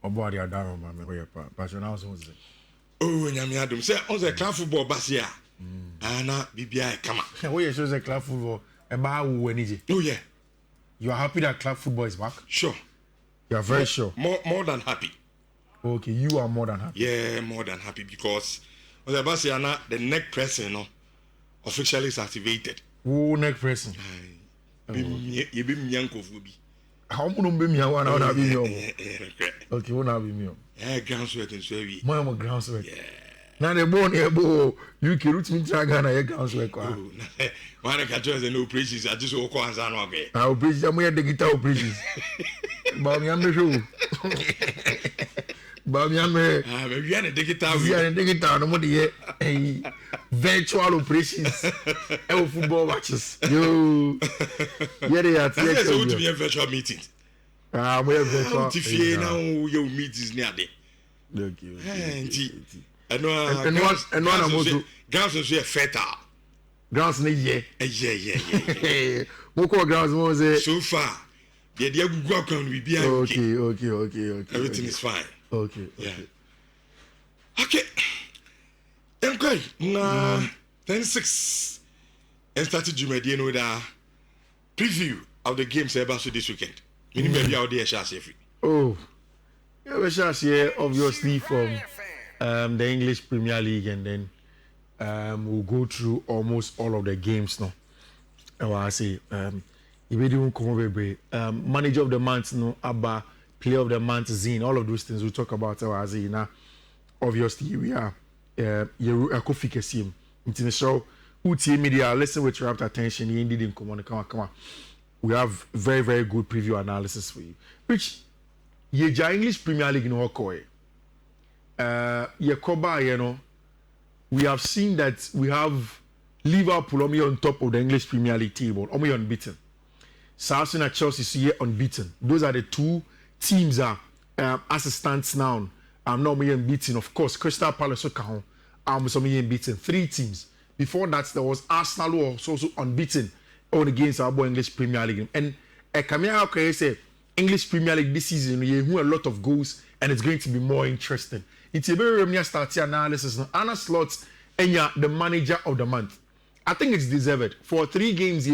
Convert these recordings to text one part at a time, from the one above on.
Obo dia down man we pa. But now so say. Oh, nyame adom. Say on the club football basia. Ana bibia e kama. We show the club football e ba wo anije. Oh yeah. You are happy that club football is back? Sure. You are very sure. More than happy. Okay, you are more than happy. Yeah, more than happy because on the basia the neck pressing officially is activated. Oh, neck pressing. You be myanko bi. How much be me one na be me? Okay, one na be me. Ground sweat and so we. My ground sweat. Yeah. Now the bone ebo you can root me try Ghana ground sweat kwa. One catch us no praises I just walk on san okay. I will preach am here the guitar praises. Ba mi am show. Ba mi am we are the guitar. We are the guitar no more the virtual operations. Football matches. Yo. Yeah, they are. That's going to be a virtual meeting. We are virtual. Tifie now your meetings near there. Okay. And one grounds is a feta. Grounds ne yeah. Yeah. Moko grounds mo say so far. The Google can be okay. Everything is fine. Okay. Okay. Okay. Nah. 10-6. And started Jumedi know the preview of the games ever so this weekend. Maybe out there shall say free. Oh. Yeah, we shall see obviously from the English Premier League and then we'll go through almost all of the games now. I say manager of the month no Abba, player of the month Zine, all of those things we'll talk about now. Obviously we are Kofi Kesim international UTA media listen with rapt attention you didn't come on. We have very, very good preview analysis for you. Which Yeja English Premier League no Okoye. Yekoba, we have seen that we have Liverpool on top of the English Premier League table, only unbeaten. Chelsea see unbeaten. Those are the two teams as it stands now. I'm not unbeaten. Of course, Crystal Palace unbeaten. 3 teams. Before that, there was Arsenal who was also unbeaten on against our boy English Premier League. And Kamia okay say English Premier League this season you won a lot of goals and it's going to be more interesting. It's a very reminiscent start analysis. Anna Slots Enya, the manager of the month. I think it's deserved. For 3 games,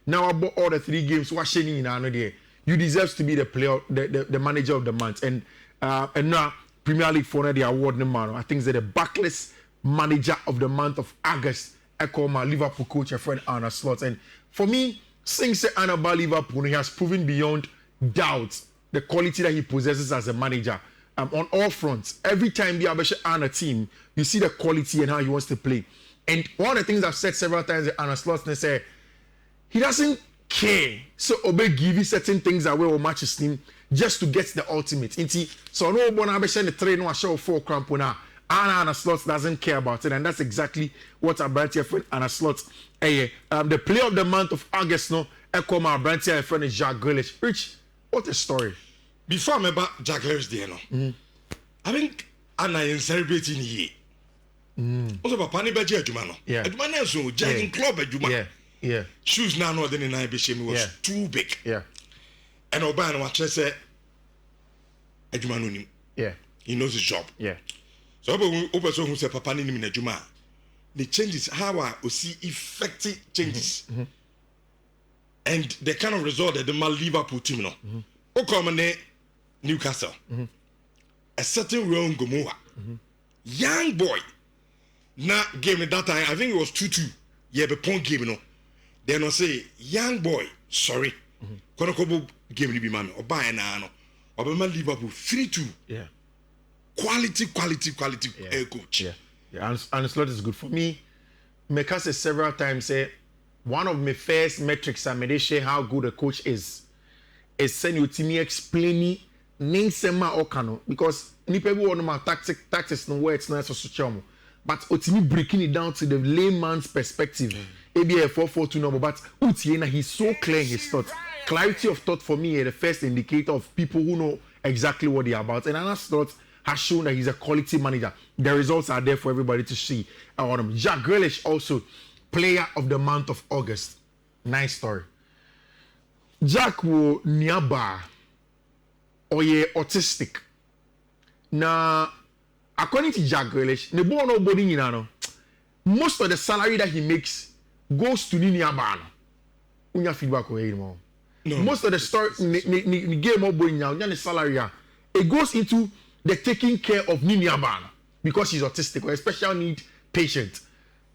now about all the 3 games, watching in another day, you deserve to be the player, the manager of the month. And now Premier League for the award man. I think it's the backless manager of the month of August. I call my Liverpool coach, a friend Anna Slots. And for me, since Anna Ba Liverpool, he has proven beyond doubt the quality that he possesses as a manager. On all fronts, every time you on a team, you see the quality and how he wants to play. And one of the things I've said several times to Anna Slots, they say he doesn't care. So obey give you certain things away or match his team just to get the ultimate. So no one Abesha the train or show 4 crampona. Anna Slots doesn't care about it, and that's exactly what our brand here friend Anna Slots. The player of the month of August, no, echo my brand here friend is Jack Grealish. Rich, what a story. Before I'm about Jack Grealish there, no, I think Anna is celebrating here. Also, Papa ni beje adwuma no. Adwuma na so jogging club adwuma. Yeah. Shoes now no than in I was too big. Yeah. And Oba no watch say adwuma no nim. Yeah. He knows his job. Yeah. So Oba so who say Papa ni nim na adwuma. The changes how I see effective changes. And the kind of result that the Liverpool team no. Okomane Newcastle. A certain wrong Gomoa. Young boy. Na game at that time, I think it was 2-2. Yeah, but point game, Then I say, young boy, sorry. Konokobo game ni be mami. Oba na no. Oba Liverpool 3-2. Yeah. Quality coach. Yeah. And Slot is good for me. Make us say several times say one of my first metrics I made share how good a coach is send you to me explaining Ninsema Okano because nipa bi won ma tactics no words na so chamo. But Otimi breaking it down to the layman's perspective. ABA 4-4-2 number, but Utiena, he's so clear in his thoughts. Clarity of thought for me is the first indicator of people who know exactly what they're about. And Anna's thought has shown that he's a quality manager. The results are there for everybody to see. Jack Grealish also, player of the month of August. Nice story. Jack wo niaba oye autistic. Now, according to Jack Grealish, the ball no body in most of the salary that he makes goes to Nhyira Bano. Unya feedback or more. Most of the story the game of boy now, the salary it goes into the taking care of Nhyira Bano because he's autistic or a special need patient.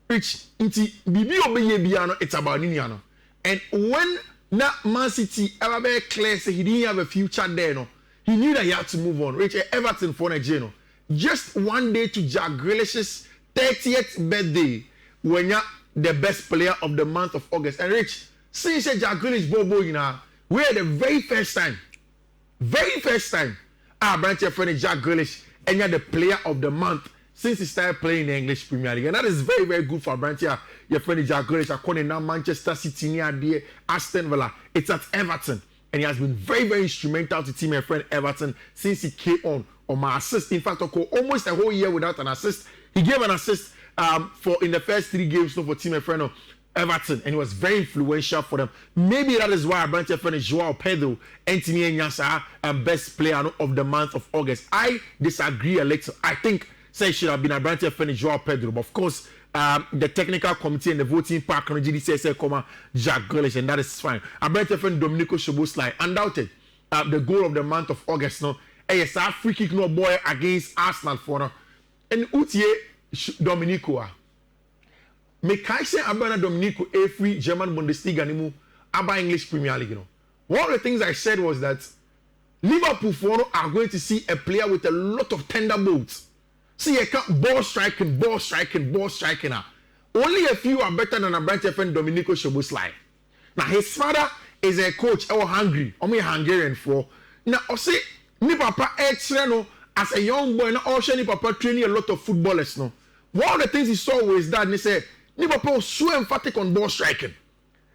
Which into Bibi Obeyebiano, it's about Nhyira. And when that Man City ever very clear say he didn't have a future there, no, he knew that he had to move on. Rich Everton for Nigeria. Just one day to Jack Grealish's 30th birthday, when you're the best player of the month of August. And Rich, since Jack Grealish Bobo, we're the very first time, Brentford friend Jack Grealish, and you're the player of the month since he started playing the English Premier League. And that is very, very good for Brentford. Your friend Jack Grealish, according to Manchester City, near Aston Villa, it's at Everton. And he has been very, very instrumental to team my friend Everton since he came on my assist. In fact, almost a whole year without an assist. He gave an assist for in the first 3 games for team my friend Everton, and he was very influential for them. Maybe that is why Brentford friend Joao Pedro Anthony Nyasa best player of the month of August. I disagree a little. I think say should have been a Brentford friend Joao Pedro, but of course the technical committee and the voting park on GDC comma Jack Grealish, and that is fine. A Brentford friend Dominico Szoboszlai, undoubted the goal of the month of August. No, yes, a free kick no boy against Arsenal for no, and Utie Dominico. Me kai say abana Dominico every German Bundesliga nimu aba English Premier League. One of the things I said was that Liverpool are going to see a player with a lot of thunderbolts. See, a ball striking. Only a few are better than a Brentford friend Dominico Szoboszlai. Now his father is a coach or Hungary, only Hungarian for. Now I say ni papa no as a young boy. Now also ni papa training a lot of footballers. No, one of the things he saw was that he said ni papa was so emphatic on ball striking.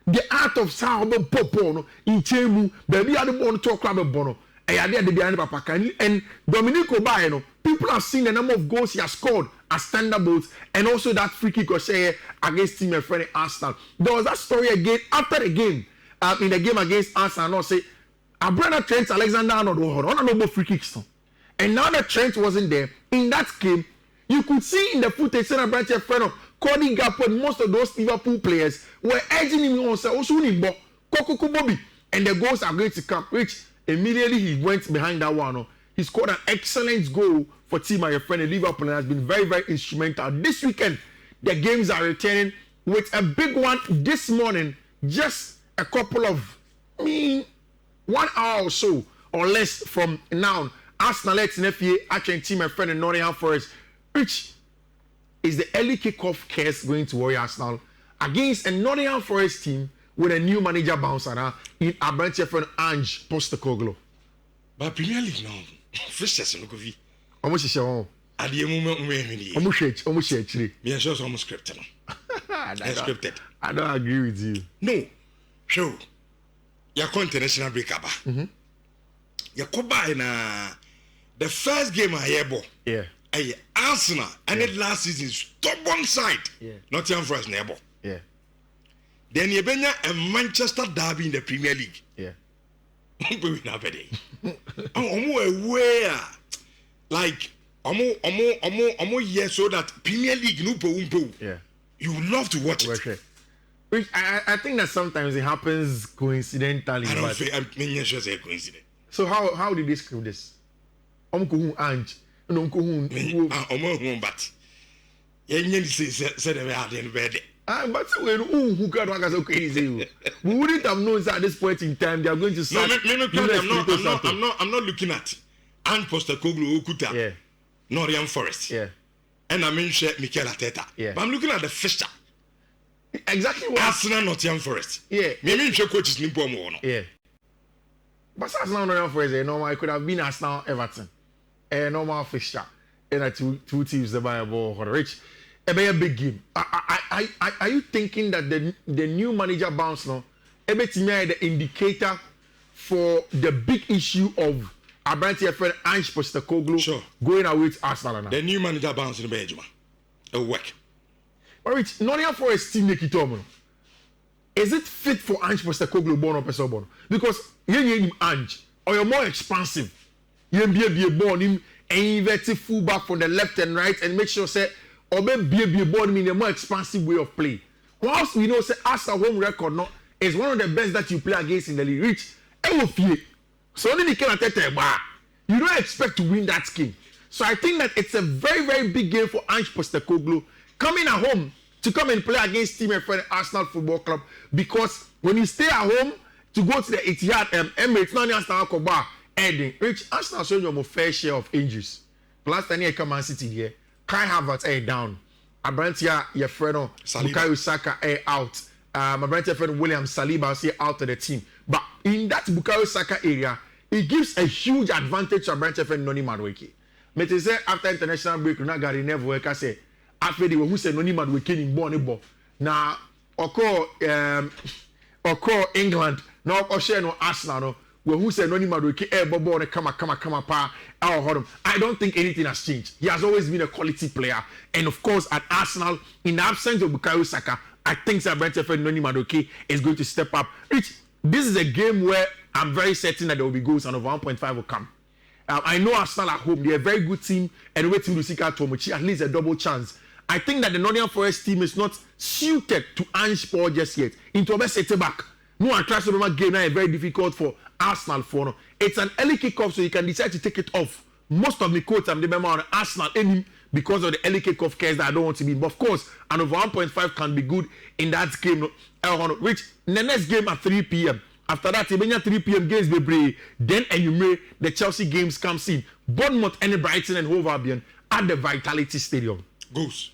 The art of how popo no in chemu baby had the ball to club bono. And Dominico Bayano, people have seen the number of goals he has scored as thunderbolts, and also that free kick was against team and friend Arsenal. There was that story again after the game, in the game against Arsenal. I say, I brought Trent Alexander-Arnold on no free kicks. And now that Trent wasn't there in that game, you could see in the footage that Brentford friend Cody Gakpo and most of those Liverpool players were edging him on. And the goals are going to come, which immediately he went behind that one. He scored an excellent goal for team my friend Liverpool and has been very, very instrumental. This weekend, the games are returning with a big one this morning. Just a couple of, 1 hour or so or less from now. Arsenal X FA actually team my friend in Nottingham Forest, which is the early kickoff case going to worry Arsenal against a Nottingham Forest team with a new manager bouncer in a Brentford friend Ange Postecoglou. But Premier League now, fixtures no go vi. Almost share. Ade moment we almost share. Me sure some scripted no. Scripted. I don't agree with you. No. Show. Ya international break aba. Ya ko buy na the first game I hear bo. Yeah. Arsenal and it last season stubborn side. Yeah. Nottingham Forest neighbor. Yeah. Then you benya a Manchester derby in the Premier League. Yeah. We na bede. Aware like omo yes so that Premier League no po. Yeah. You would love to watch it. Sure. Which I think that sometimes it happens coincidentally. I don't think I'm sure it's a coincidence. So how did they script this? Omko Ange. No Omo but. Yenye say they are in bed. But who can work crazy? We wouldn't have known at this point in time they are going to start. No, I'm not looking at Ange Postecoglou Okuta. Yeah. Nottingham Forest. Yeah. And I mean Mikel Arteta. Yeah. But I'm looking at the fixture. Exactly what Arsenal Nottingham Forest. Yeah. Maybe coaches nimpo mo no. Yeah. But Arsenal Nottingham Forest, normal it could have been Arsenal Everton. A normal fixture. And two teams that buy a ball for the rich. A big game. Are you thinking that the new manager bounce now? The indicator for the big issue of Brentford friend Ange Postecoglou going away with Arsenal now? The new manager bounce in the Belgium. A work. All right, Nottingham Forest team make it up. Is it fit for Ange Postecoglou born up as well? Because you him Ange or you're more expansive. You be born him inverted fullback from the left and right and make sure say be ball in a more expansive way of play. Whilst we know say Arsenal home record no is one of the best that you play against in the league. Rich, so only you don't expect to win that game. So I think that it's a very, very big game for Ange Postecoglou coming at home to come and play against team and friend Arsenal Football Club, because when you stay at home to go to the Etihad Emirates, not Arsenal Koba, ending. Rich, Arsenal showing you a fair share of injuries. Plus, then you come Man City here. Kai Havertz down. Abrantia, your friend, Bukayo Saka out. My Abrantia friend William Saliba is out of the team. But in that Bukayo Saka area, it gives a huge advantage to Abrantia friend Noni Madueke. But say after international break, we not got never work. I say after the who say Noni Madueke in born now, or England, now or share no Arsenal no. Who said Noni Madueke bobo come pa I don't think anything has changed. He has always been a quality player, and of course at Arsenal, in the absence of Bukayo Saka, I think Brentford Noni Madueke is going to step up. This is a game where I'm very certain that there will be goals and over 1.5 will come. I know Arsenal at home, they're a very good team, and waiting to seek out Tomochi, at least a double chance. I think that the Nottingham Forest team is not suited to Ange Paul just yet. Into a set back. No, I trust the game now is very difficult for Arsenal for. It's an early kickoff, so you can decide to take it off. Most of the quotes I'm the on Arsenal because of the early kickoff case that I don't want to be. But of course, an over 1.5 can be good in that game. Which the next game at 3 p.m. After that, even 3 p.m. games be brave. Then the Chelsea games comes in. Bournemouth and Brighton and Hove Albion at the Vitality Stadium. Goals.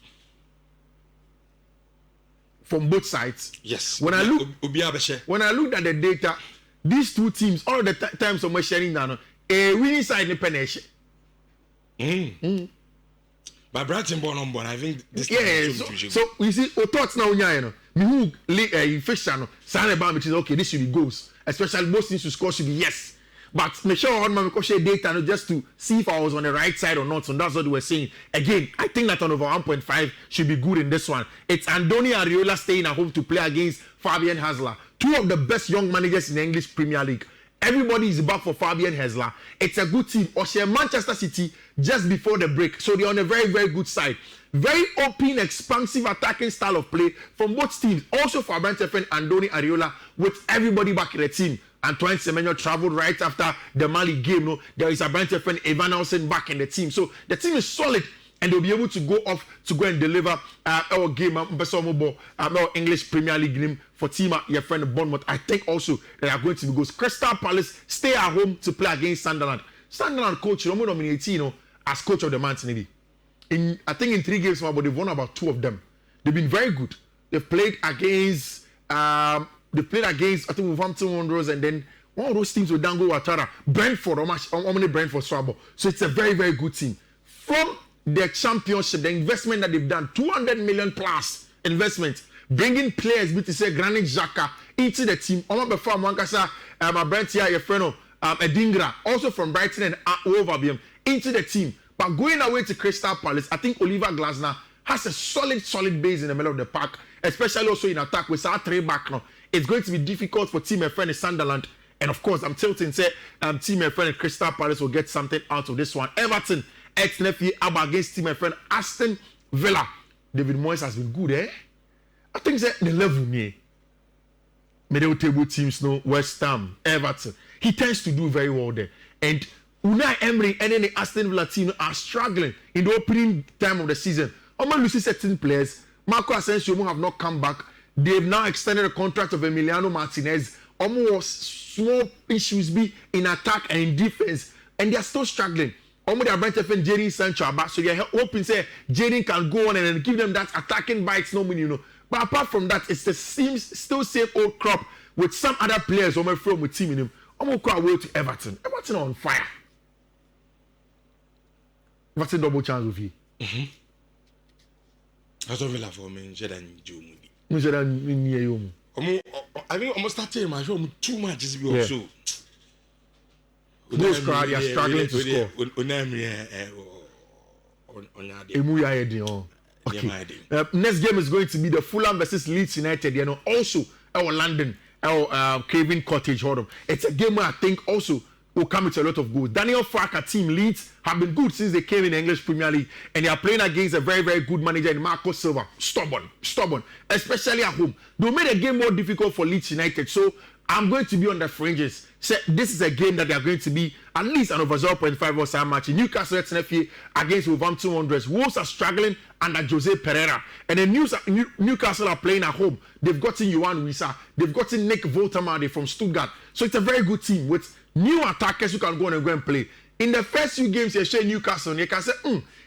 From both sides. Yes. When I looked at the data, these two teams, all the times of sharing down, a winning side in Penation. But Brighton born on born, I think this so you see, thoughts now, me who fiction, which is okay, this should be goals. Especially most teams to score should be yes. But make sure on my share data just to see if I was on the right side or not. So that's what we were saying. Again, I think that on over 1.5 should be good in this one. It's Andoni Areola staying at home to play against Fabian Hasler. Two of the best young managers in the English Premier League. Everybody is back for Fabian Hasler. It's a good team. Or Manchester City just before the break. So they're on a very, very good side. Very open, expansive, attacking style of play from both teams. Also for Brentford and Andoni Areola with everybody back in the team. Antoine Semenyo traveled right after the Mali game. No, there is a Brentford friend Evan Nelson back in the team. So the team is solid and they'll be able to go off to go and deliver our game, our English Premier League game for team your friend Bournemouth. I think also they are going to be goals. Crystal Palace stay at home to play against Sunderland. Sunderland coach Romo Dominati, as coach of the month. I think in 3 games, but they've won about 2 of them. They've been very good. They've played against I think Wolverhampton Wanderers, and then one of those teams with Dango Ouattara, Brentford, how many Brentford Swabo. So it's a very, very good team. From the championship, the investment that they've done, 200 million plus investment, bringing players, Granit Xhaka into the team. Before Mwankasa, Brentia, your friend, Edingra, also from Brighton and Hove Albion, into the team. But going away to Crystal Palace, I think Oliver Glasner has a solid base in the middle of the park, especially also in attack with our 3 back now. It's going to be difficult for team friend Sunderland, and of course I'm tilting say team friend Crystal Palace will get something out of this one. Everton ex-Nephew against team friend Aston Villa. David Moyes has been good, I think that the level middle table teams, West Ham, Everton, he tends to do very well there. And Unai Emery and then the Aston Villa team are struggling in the opening time of the season. Losing certain players. Marco Asensio have not come back. They've now extended the contract of Emiliano Martinez. Almost small issues be in attack and in defense, and they are still struggling. They are Brentford and Jadon Sancho back, so they're hoping say Jadon can go on and give them that attacking bites. But apart from that, it's the still same old crop with some other players from with team in him. I'm going away to Everton. Everton on fire. Everton double chance with you. That's what Villa for me. I think almost started my show too much is also. Those crowd are struggling to score. Okay. Next game is going to be the Fulham versus Leeds United. Also our London, our Craven Cottage. It's a game where I think also will come with a lot of goals. Daniel Farke team Leeds have been good since they came in the English Premier League, and they are playing against a very, very good manager in Marco Silva. Stubborn, especially at home. They'll make the game more difficult for Leeds United. So I'm going to be on the fringes. So this is a game that they are going to be at least an over 0.5 or some match. Newcastle against Wolverhampton Wanderers. Wolves are struggling under Jose Pereira. And then Newcastle are playing at home. They've gotten Yohan Wissa. They've gotten Nick Woltemade from Stuttgart. So it's a very good team with new attackers who can go and play. In the first few games, you share Newcastle. You can say,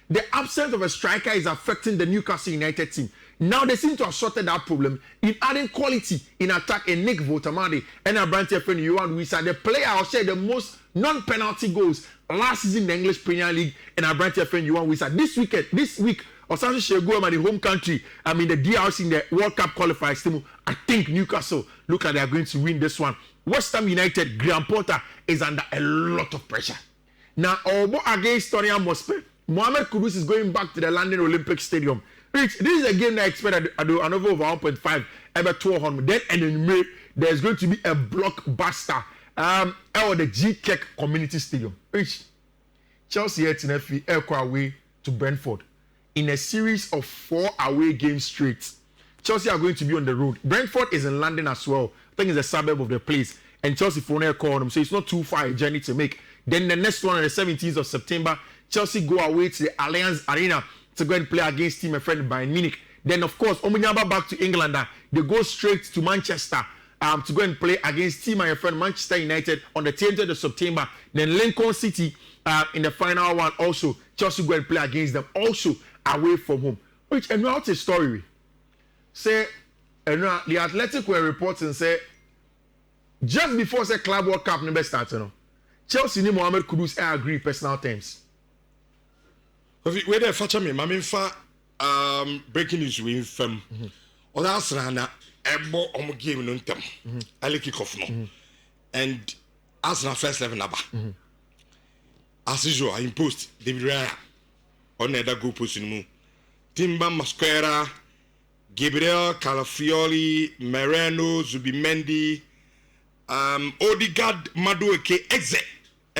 the absence of a striker is affecting the Newcastle United team. Now they seem to have sorted that problem in adding quality in attack in Nick Woltemade and a branch friend Yohan Wissa. The player who shared the most non-penalty goals last season in the English Premier League and a branch friend Yohan Wissa. This week, Osasu Shegu in the home country, the DRC in the World Cup qualifiers team, I think Newcastle look like they are going to win this one. West Ham United, Graham Potter is under a lot of pressure. Now, although against Tottenham Hotspur, Mohamed Kudus is going back to the London Olympic Stadium. Rich, this is a game that I expect I do another over 1.5 ever 200. Then and in May, there's going to be a blockbuster at the G-Tech Community Stadium. Rich, Chelsea at Fiifi away to Brentford in a series of 4 away games straight. Chelsea are going to be on the road. Brentford is in London as well. I think it's a suburb of the place. And Chelsea for a call on them, so it's not too far a journey to make. Then the next one on the 17th of September, Chelsea go away to the Allianz Arena to go and play against team a friend Bayern Munich. Then of course, Omunyaba back to England. They go straight to Manchester to go and play against team and friend Manchester United on the 10th of September. Then Lincoln City in the final one also. Chelsea go and play against them also away from home. Which and what's the story? Say, the Athletic were reporting say just before the Club World Cup never started. Chelsea ni Mohamed Kudus agree personal terms. Where they feature me, Maminfa breaking news with fam. Or that's Rana, Ebo Omo game no tem. I kick off no. And Arsenal first 11 number. As usual, I imposed David Raya on the go post in mu. Timba Masquera, Gabriel Calafiori, Moreno, Zubimendi, Odegaard, Madueke, Exe,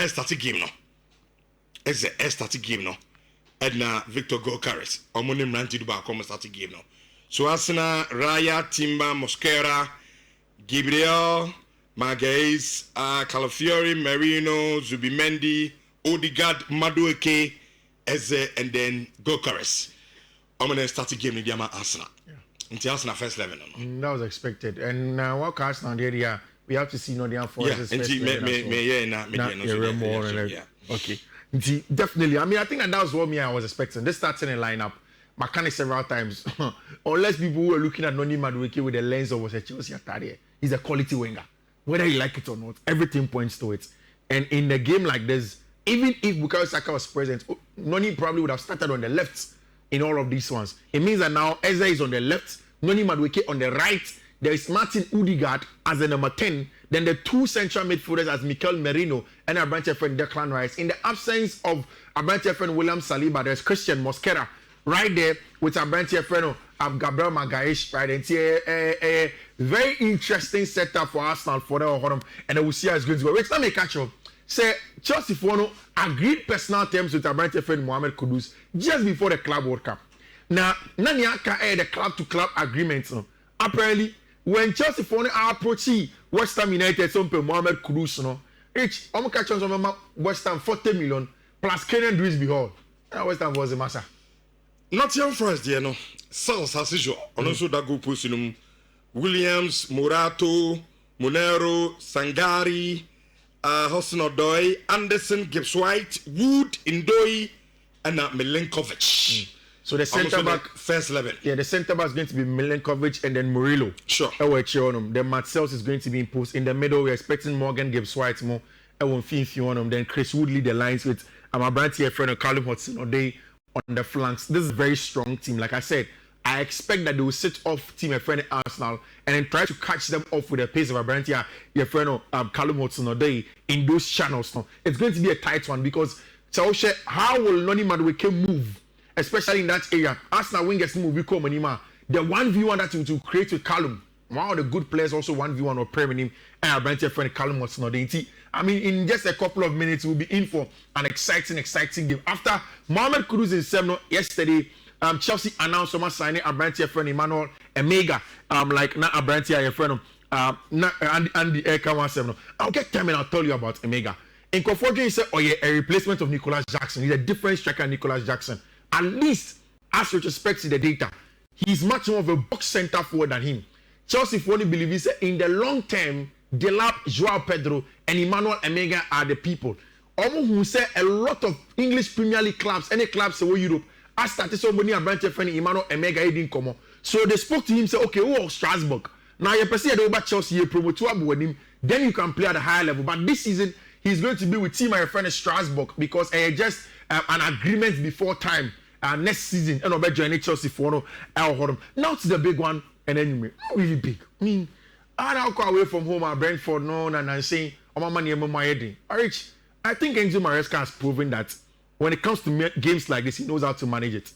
starting game no. Exe, starting game no. Edna Victor Gokaris, Omonim Ranti Duba, come starting game no. So Asana, Raya, Timba, Mosquera, Gabriel, Magalhaes, Calafiori, Moreno, Zubimendi, Odegaard, Madueke, Eze, and then Gokaris. I'm going to start a game in the Arsenal. Until Arsenal first 11. No? That was expected. And what Arsenal did here, we have to see Nottingham Forest. Okay. Definitely. I mean, I think that was what I was expecting. This starting a lineup, Makani several times. Unless people who are looking at Noni Madueke with the lens of a Chelsea attacker, he's a quality winger. Whether you like it or not, everything points to it. And in the game like this, even if Bukayo Saka was present, Noni probably would have started on the left in all of these ones. It means that now Eze is on the left, Noni Madueke on the right. There is Martin Odegaard as the number 10. Then the 2 central midfielders as Mikel Merino and our branch friend Declan Rice. In the absence of our branch friend William Saliba, there's Christian Mosquera right there with our branch friend Gabriel Magalhaes. Right, and a very interesting setup for Arsenal for the and then we'll see how it's going to go. Wait, let me catch up. Say Chelsea Fono agreed personal terms with our branch friend Mohamed Kudus just before the Club World Cup. Now, Nanyaka the club-to-club agreement. Apparently, when Chelsea Fono are approaching West Ham United, some pay Mohamed Kudus, each catch on West Ham 40 million plus Kenyan Drisby Hall. West Ham was a massa. Not young first, dear no. Sales as usual. Also that go post in Williams, Morato, Monero, Sangari, Hudson Odoi, Anderson, Gibbs White, Wood, Indoi, and Milenkovic. So the centre back first 11. Yeah, the centre back is going to be Milenkovic and then Murillo. Sure. Then Marcels is going to be imposed. In the middle, we're expecting Morgan Gibbs White more. Fiifi on them. Then Chris Wood lead the lines with Amabranti friend of Callum Hudson-Odoi on the flanks. This is a very strong team. Like I said, I expect that they will sit off team a friend Arsenal and then try to catch them off with the pace of Amabranti, your friend of Callum Hudson-Odoi in those channels. No? It's going to be a tight one because how will Noni Madueke move? Especially in that area. Arsenal wingers move, we call Manima. The 1v1 that to create with Callum. One of the good players also 1v1 or Premier him and our branch friend Callum Hudson-Odoi. I mean, in just a couple of minutes, we'll be in for an exciting game. After Mohamed Kudus in Semno yesterday, Chelsea announced someone signing a brand friend Emmanuel Emega. Like not a brand friend and the air camera Semno. I'll get time and I'll tell you about Emega. In Kofojo, he said, oh yeah, a replacement of Nicolas Jackson. He's a different striker than Nicolas Jackson. At least, as with respect to the data, he's much more of a box center forward than him. Chelsea, if you want to believe, he said, in the long term, Delap, Joao Pedro, and Emmanuel Emega are the people. Almost who say a lot of English Premier League clubs, any clubs in Europe, I started somebody and branch friend Emmanuel Emega didn't come on. So they spoke to him, say, okay, oh, Strasbourg. Now you perceive over Chelsea, you promote to him, then you can play at a higher level. But this season, he's going to be with team my friend Strasbourg because just an agreement before time. Next season, and I'll join Chelsea for no. Now it's the big one, and then not really big. I mean, I now go away from home at Brentford, no, and I'm saying, oh, my money, my head. I think Enzo Maresca has proven that when it comes to games like this, he knows how to manage it.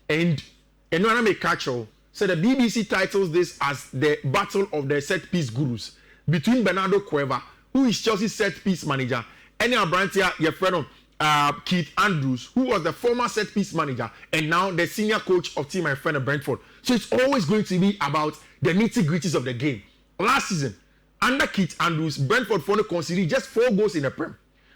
And when I make catch-all, so the BBC titles this as the battle of the set-piece gurus between Bernardo Cueva, who is Chelsea's set-piece manager, and your friend Keith Andrews, who was the former set-piece manager and now the senior coach of team my friend at Brentford. So it's always going to be about the nitty-gritties of the game. Last season, under Keith Andrews, Brentford conceded just 4 goals in the Prem.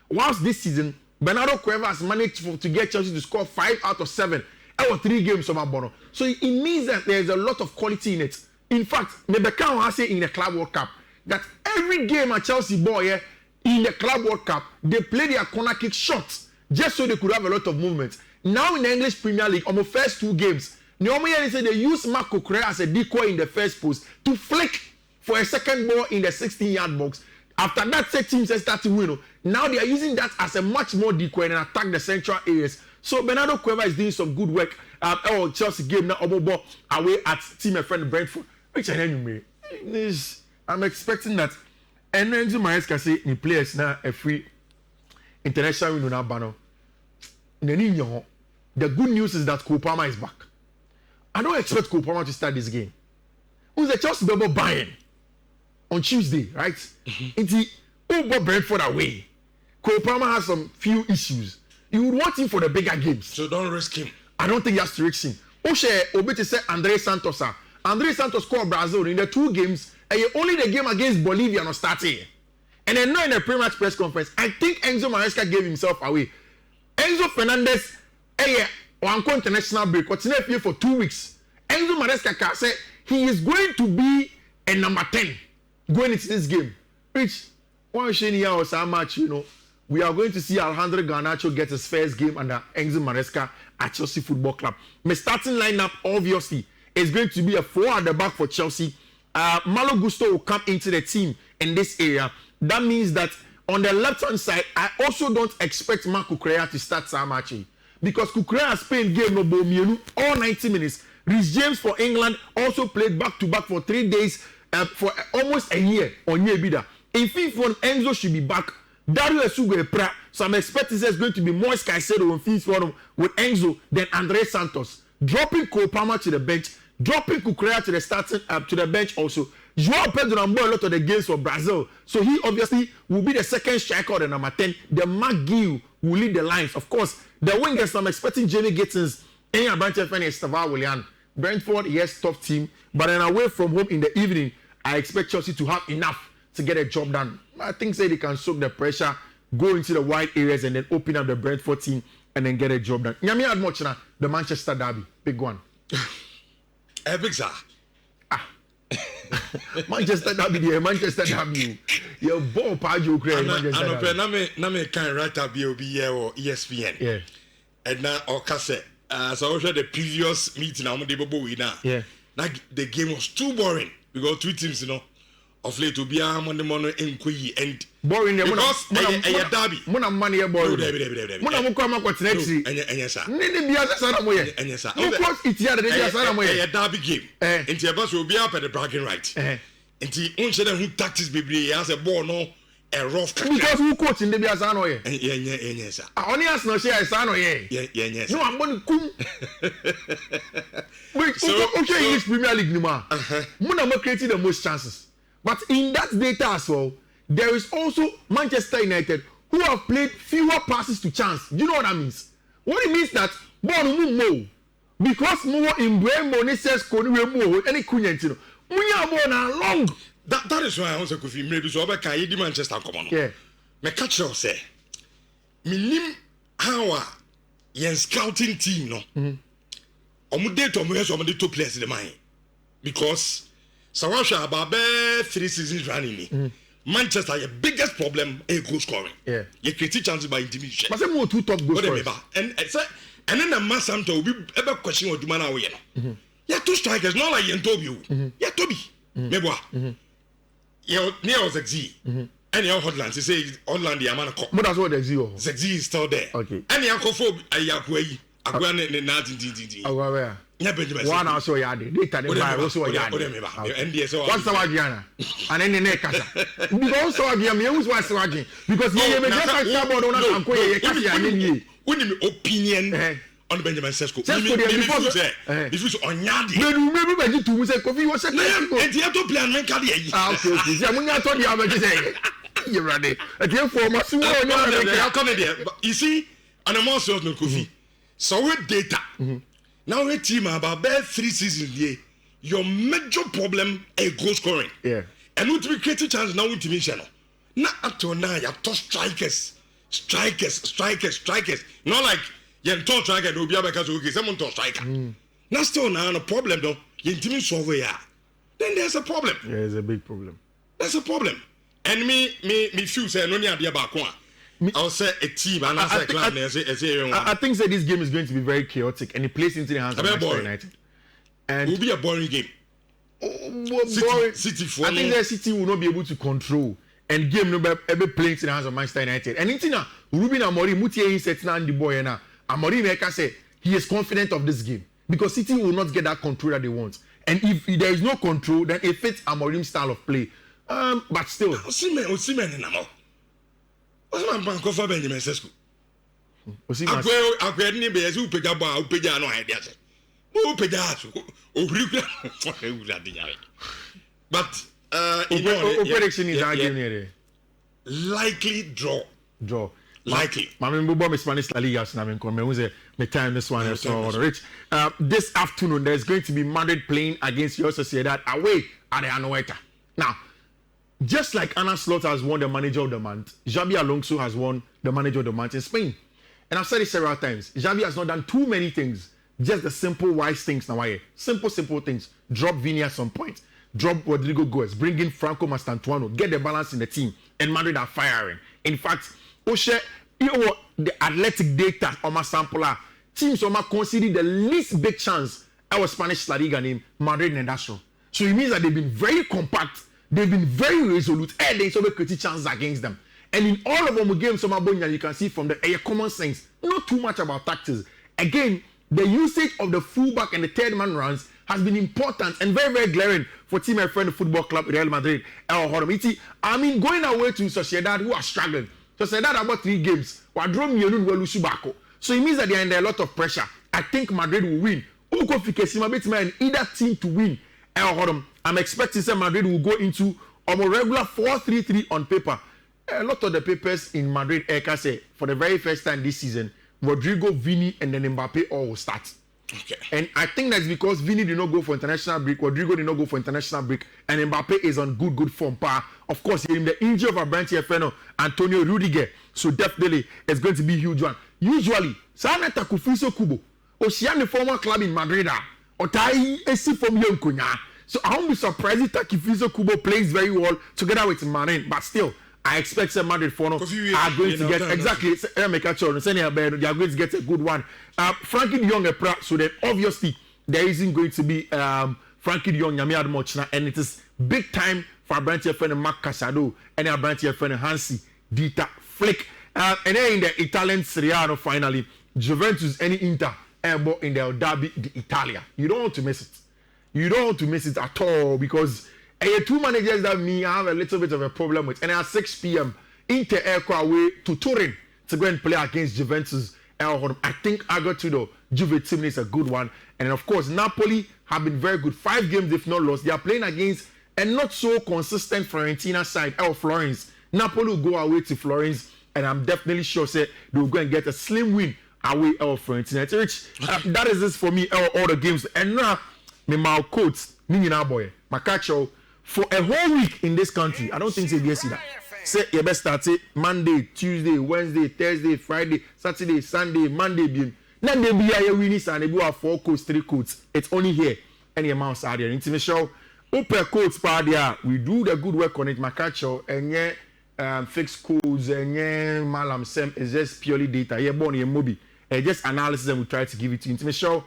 Whilst this season, Bernardo Cueva has managed to get Chelsea to score 5 out of 7 or 3 games from Abono. So it means that there's a lot of quality in it. In fact, Mebeka has said in the Club World Cup that every game at Chelsea boy in the Club World Cup, they play their corner kick shots just so they could have a lot of movement. Now in the English Premier League, on the first 2 games, they say they use Marco Correa as a decoy in the first post to flick for a second ball in the 16-yard box. After that, 6 teams start to win. Now they are using that as a much more decoy and attack the central areas. So Bernardo Cueva is doing some good work. Chelsea game now away at team and friend Brentford. Which anyway, I'm expecting that. And Enzo Maresca say the players now a free international window now banner. The good news is that Kopama is back. I don't expect Kopama to start this game. Who's the Chelsea double buying on Tuesday, right? It's the Brentford away. Kopama has some few issues. You would want him for the bigger games. So don't risk him. I don't think you have to risk him. Obete say Andre Santos. Andre Santos scored Brazil in the 2 games. And only the game against Bolivia not starting. And then now in the pre-match press conference, I think Enzo Maresca gave himself away. Enzo Fernandez, one international break, continue here for 2 weeks. Enzo Maresca said he is going to be a number 10 going into this game. Which, one here or so much, we are going to see Alejandro Garnacho get his first game under Enzo Maresca at Chelsea Football Club. My starting lineup, obviously, is going to be a 4 at the back for Chelsea. Malo Gusto will come into the team in this area. That means that on the left-hand side, I also don't expect Marco Correa to start Samachi. Because Kukurea has played game no all 90 minutes. Rhys James for England also played back-to-back for 3 days for almost a year on Yebida. In fifth one, Enzo should be back. Dario Esugo. So I'm expecting there's going to be more Caicedo in fifth one with Enzo than Andre Santos. Dropping Kopama to the bench. Dropping Kukurea to the starting to the bench also. Joao Pedro and a lot of the games for Brazil. So he obviously will be the second striker or the number 10. The McGill will lead the lines. Of course, the wingers, I'm expecting Jamie Gittins, Enya Brentford, and Estevan Willian. Brentford, yes, tough team. But then away from home in the evening, I expect Chelsea to have enough to get a job done. I think they can soak the pressure, go into the wide areas, and then open up the Brentford team and then get a job done. Nyami had much now, the Manchester derby, big one. Big sir. Manchester derby, Manchester derby. Your ball party, Manchester derby. Na me can write up here or ESPN. Yeah. And now Okase. So I showed the previous meeting. I'm going to win now. Yeah. Now the game was too boring. We got 2 teams, of late to be a Monday morning and boring because a derby. Muna money a boring. Muna mukama kwa tinexi. Enyesa. Nini biasa sana moye. Enyesa. Because it's here the biasa sana moye. A derby game. Inti abas will be up at the bragging right. Inti unshede who tactics bebre has a ball no a rough. Because who coach in the biasa sana moye. Enyesa. Only as no share sana moye. Enyesa. No I'm going kum. Wait. Okay, English Premier League nima. Muna mo creating the most chances. But in that data as well, there is also Manchester United who have played fewer passes to chance. Do you know what that means? What it means that ball mo because more in Bremo ne says ko ni mo any kunyenti no. Munya ball na long. That is why I want to go maybe so about can you Manchester come on. Yeah. Me catch you say. Minim how yen scouting team no. Omo date omo yes omo the two players in the mind. Because Sawasha about 3 seasons running. Manchester your biggest problem is goal scoring. Yeah. You create chances by intimidation. But say more two top goal scorers. And then the man Samto will be ever question what do man away. Yeah, two strikers, not like Yentobi. Yeah, Toby. Meboa. Yeah, near Zegzi. And your Hotlands, he says Hotland, the Amana Cop. But that's what Zegzi. Zegzi is still there. Okay. And the Akofo, Ayakwe, Agwan, and Natin. Oh, one hour so yard. They tell them by also yard. What's the Wagiana? And then the neck. Because so again, me who's what's Wagi. Because you may get a carbon on a Unquay, opinion on Benjamin Sesko. This was on Yadi. Maybe to say coffee was a and you have to plan Menkadi. I told you how to say. You're ready. Again for my you see, on a more certain coffee. So with data. Now we team about 3 seasons here. Your major problem is goal scoring. Yeah. And what we create a chance now with team channel. Not up to now, you have two strikers. Not like you top striker no be because okay, someone top striker. Now still now a problem though. You team solve here. Then there's a problem. Yeah, it's a big problem. That's a problem. And me feel say no need about one. I'll say a team and I say club. I think that this game is going to be very chaotic and it plays into the hands of Manchester United. And it will be a boring game. City I think that City will not be able to control and game no be playing into the hands of Manchester United. And intina Ruben Amorim mutie he set na the boy na Amorim make say he is confident of this game because City will not get that control that they want. And if there is no control, then it fits Amorim's style of play. But still. Osimhen na mo. What's my bank of Benjamin Sesko? I ni be as upeja ba upeja no idea say. Upeja so but prediction is arguing likely draw. Likely. I remember Spanish La Liga na me come say me time this one so rich. This afternoon there's going to be Madrid playing against Real Sociedad away at the Anoeta. Now just like Anna Slot has won the manager of the month, Xabi Alonso has won the manager of the month in Spain. And I've said it several times. Xabi has not done too many things. Just the simple, wise things now. Simple things. Drop Vini at some point. Drop Rodrigo Goes. Bring in Franco Mastantuano. Get the balance in the team. And Madrid are firing. In fact, Oshe, the athletic data on my sample teams on my consider the least big chance our Spanish La Liga name Madrid and Industrial. So it means that they've been very compact. They've been very resolute and they so create chances against them. And in all of them games, you can see from the common sense, not too much about tactics. Again, the usage of the fullback and the third man runs has been important and very, very glaring for team my friend football club Real Madrid. I mean, going away to Sociedad who are struggling. Sociedad about 3 games. So it means that they are under a lot of pressure. I think Madrid will win. Either team to win. I'm expecting that Madrid will go into a regular 4-3-3 on paper. A lot of the papers in Madrid, Eka say, for the very first time this season, Rodrigo, Vini, and then Mbappe all will start. Okay. And I think that's because Vini did not go for international break, Rodrigo did not go for international break, and Mbappe is on good form. Of course, in the injury of Abrante Feno, Antonio Rudiger, so definitely it's going to be a huge one. Usually, Sana Takufiso Kubo, Ocean, former club in Madrid, or Tai Esi from Yonkunya. So I won't be surprised if Takifiso Kubo plays very well together with Marin, but still, I expect some Madrid are going to get exactly. They are going to get a good one. Frankie de Jong, so then obviously there isn't going to be Frankie de Jong, Yami Admochna, and it is big time for Brandt friend Mark Casado and Brandt friend Hansi Dieter Flick. And then in the Italian Serie A, finally, Juventus and Inter in the Derby d'Italia. You don't want to miss it. You don't want to miss it at all because. Two managers that me have a little bit of a problem with. And at 6 p.m. Inter Airco away to Turin to go and play against Juventus. I think Agatudo, Juve team is a good one. And of course, Napoli have been very good. 5 games if not lost. They are playing against a not so consistent Fiorentina side, Florence. Napoli will go away to Florence, and I'm definitely sure say they will go and get a slim win away at Fiorentina. Which that is this for me. All the games, and now my coach, Nhyira boy, my catch for a whole week in this country. I don't think say yes that. Say you best start it Monday, Tuesday, Wednesday, Thursday, Friday, Saturday, Sunday, Monday. Then they be a winners and they do have 4 codes, 3 codes. It's only here. Any amounts are there. Intimate show. Open codes part there. We do the good work on it. My catch and yeah, fixed codes and yeah, malam sem is just purely data. Yeah, born here mobi. Just analysis and we try to give it to you. Intimate show.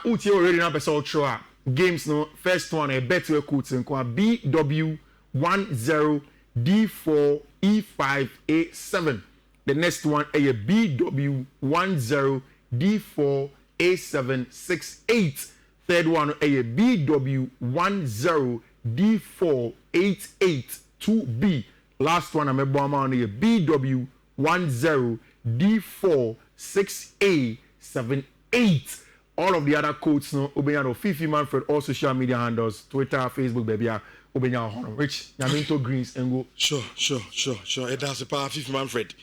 Uti already now person show games no first one a better codes and BW10D4E5A7. The next one a BW10D4A768. Third one a BW10D488-2B. Last one I'm a BW10D4-6A78. All of the other codes no Obenya Fiifi Manfred, all social media handles, Twitter, Facebook, baby. Obenya Honor, which Yaminto Greens and go. Sure. It has a power Fiifi Manfred.